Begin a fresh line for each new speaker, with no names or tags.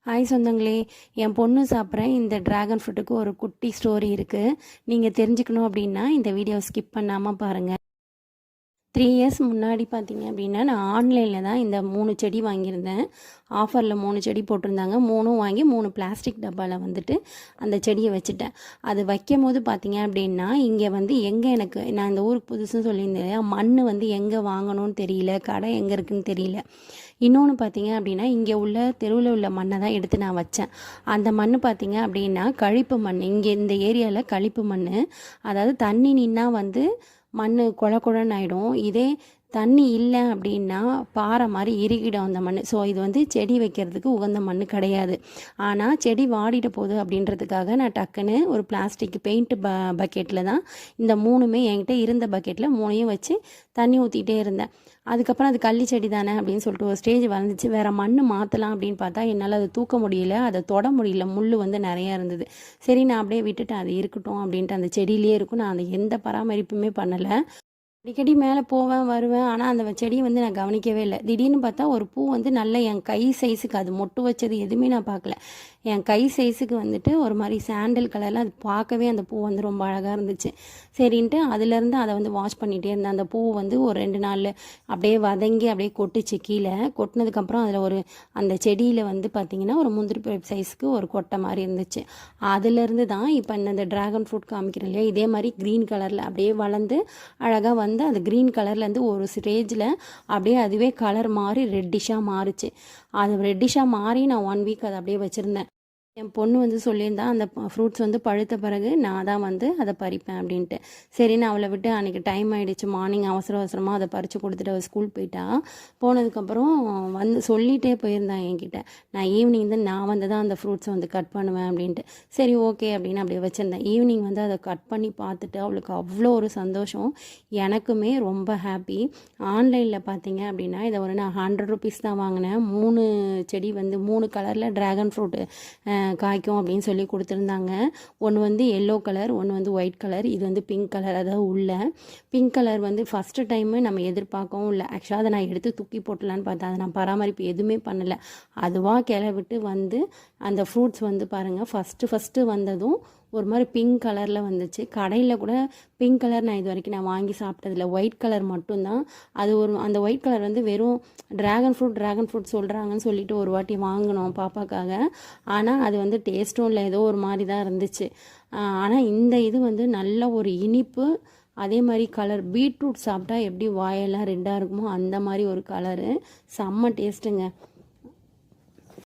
Hi சொந்தங்களே, என் பொண்ணு சாப்பிட்ற இந்த ட்ராகன் ஃப்ரூட்டுக்கு ஒரு குட்டி ஸ்டோரி இருக்குது. நீங்கள் தெரிஞ்சுக்கணும் அப்படின்னா இந்த வீடியோவை ஸ்கிப் பண்ணாமல் பாருங்கள். 3 இயர்ஸ் முன்னாடி பார்த்தீங்க அப்படின்னா நான் ஆன்லைனில் தான் இந்த 3 செடி வாங்கியிருந்தேன். ஆஃபரில் 3 செடி போட்டிருந்தாங்க. 3ம் வாங்கி 3 பிளாஸ்டிக் டப்பாவில் வந்துட்டு அந்த செடியை வச்சுட்டேன். அது வைக்கும் போது பார்த்தீங்க அப்படின்னா இங்கே வந்து எனக்கு நான் இந்த ஊருக்கு புதுசுன்னு சொல்லியிருந்தேன், மண் வந்து எங்கே வாங்கணும்னு தெரியல, கடை எங்கே இருக்குதுன்னு தெரியல. இன்னொன்று பார்த்தீங்க அப்படின்னா இங்கே உள்ள தெருவில் உள்ள மண்ணை தான் எடுத்து நான் வச்சேன். அந்த மண் பார்த்தீங்க அப்படின்னா கழிப்பு மண். இங்கே இந்த ஏரியாவில் கழிப்பு மண், அதாவது தண்ணி நின்னா வந்து மண் குழ குழன்னு ஆகிடும். இதே தண்ணி இல்லை அப்படின்னா பாறை மாதிரி இறுகிடும் அந்த மண். ஸோ இது வந்து செடி வைக்கிறதுக்கு உகந்த மண் கிடையாது. ஆனால் செடி வாடிட்டு போகுது அப்படின்றதுக்காக நான் டக்குன்னு ஒரு பிளாஸ்டிக் பெயிண்ட் பக்கெட்டில் தான் இந்த 3மே என்கிட்ட இருந்த பக்கெட்டில் 3ஐயும் வச்சு தண்ணி ஊற்றிக்கிட்டே இருந்தேன். அதுக்கப்புறம் அது கள்ளி செடி தானே அப்படின்னு சொல்லிட்டு ஒரு ஸ்டேஜ் வளர்ந்துச்சு. வேறு மண் மாற்றலாம் அப்படின்னு பார்த்தா என்னால் அதை தூக்க முடியல, அதை தொட முடியல, முள் வந்து நிறையா இருந்தது. சரி நான் அப்படியே விட்டுட்டேன், அது இருக்கட்டும் அப்படின்ட்டு அந்த செடியிலே இருக்கும். நான் அதை எந்த பராமரிப்புமே பண்ணலை. அடிக்கடி மேலே போவேன் வருவேன், ஆனால் அந்த செடியை வந்து நான் கவனிக்கவே இல்லை. திடீர்னு பார்த்தா ஒரு பூ வந்து நல்ல என் கை சைஸுக்கு, அது மொட்டு வச்சது எதுவுமே நான் பார்க்கல, என் கை சைஸுக்கு வந்துட்டு ஒரு மாதிரி சாண்டல் கலரில் அது பார்க்கவே அந்த பூ வந்து ரொம்ப அழகாக இருந்துச்சு. சரின்ட்டு அதுலேருந்து அதை வந்து வாஷ் பண்ணிகிட்டே இருந்தேன். அந்த பூ வந்து ஒரு 2 நாளில் அப்படியே வதங்கி அப்படியே கொட்டுச்சு கீழே. கொட்டினதுக்கப்புறம் அதில் ஒரு அந்த செடியில் வந்து பார்த்திங்கன்னா ஒரு முந்திரி பருப்பு சைஸுக்கு ஒரு கொட்டை மாதிரி இருந்துச்சு. அதுலேருந்து தான் இப்போ இந்த ட்ராகன் ஃப்ரூட் காமிக்கிறேன் இல்லையா, இதே மாதிரி க்ரீன் கலரில் அப்படியே வளர்ந்து அழகாக வந்து அது க்ரீன் கலர்லேருந்து ஒரு ஸ்டேஜில் அப்படியே அதுவே கலர் மாறி ரெட்டிஷாக மாறுச்சு. அது ரெட்டிஷாக மாறி நான் 1 வீக் அதை அப்படியே வச்சுருந்தேன். என் பொண்ணு வந்து சொல்லியிருந்தா அந்த ஃப்ரூட்ஸ் வந்து பழுத்த பிறகு நான் தான் வந்து அதை பறிப்பேன் அப்படின்ட்டு. சரி நான் அவளை விட்டு அன்றைக்கி டைம் ஆகிடுச்சு, மார்னிங் அவசரமாக அதை பறித்து கொடுத்துட்டு அவள் ஸ்கூல் போயிட்டா. போனதுக்கப்புறம் வந்து சொல்லிகிட்டே போயிருந்தேன் என்கிட்ட, நான் ஈவினிங் தான் நான் வந்து தான் அந்த ஃப்ரூட்ஸை வந்து கட் பண்ணுவேன் அப்படின்ட்டு. சரி ஓகே அப்படின்னு அப்படியே வச்சுருந்தேன். ஈவினிங் வந்து அதை கட் பண்ணி பார்த்துட்டு அவளுக்கு அவ்வளோ ஒரு சந்தோஷம், எனக்குமே ரொம்ப ஹாப்பி. ஆன்லைனில் பார்த்தீங்க அப்படின்னா இதை ஒரு நான் 100 ருபீஸ் தான் வாங்கினேன். 3 செடி வந்து 3 கலரில் ட்ராகன் ஃப்ரூட்டு காய்க்கும் அப்படின்னு சொல்லி கொடுத்துருந்தாங்க. ஒன்று வந்து எல்லோ கலர், ஒன்று வந்து ஒயிட் கலர், இது வந்து பிங்க் கலர். அதாவது உள்ள பிங்க் கலர் வந்து ஃபஸ்ட்டு டைமு நம்ம எதிர்பார்க்கவும் இல்லை. ஆக்சுவலாக அதை நான் எடுத்து தூக்கி போட்டலான்னு பார்த்தேன். அதை நான் பராமரிப்பு எதுவுமே பண்ணலை. அதுவாக கிளவிட்டு வந்து அந்த ஃப்ரூட்ஸ் வந்து பாருங்கள், ஃபஸ்ட்டு வந்ததும் ஒரு மாதிரி பிங்க் கலரில் வந்துச்சு. கடையில் கூட பிங்க் கலர் நான் இது வரைக்கும் நான் வாங்கி சாப்பிட்டதில்ல, ஒயிட் கலர் மட்டும்தான். அது அந்த ஒயிட் கலர் வந்து வெறும் ட்ராகன் ஃப்ரூட் சொல்கிறாங்கன்னு சொல்லிட்டு ஒரு வாட்டி வாங்கினோம் பாப்பாக்காக. ஆனால் அது வந்து டேஸ்ட்டும் இல்லை, ஏதோ ஒரு மாதிரி தான் இருந்துச்சு. ஆனால் இந்த இது வந்து நல்ல ஒரு இனிப்பு, அதே மாதிரி கலர். பீட்ரூட் சாப்பிட்டா எப்படி வாயெல்லாம் ரெட்டாக இருக்குமோ அந்த மாதிரி ஒரு கலரு, செம்ம டேஸ்ட்டுங்க.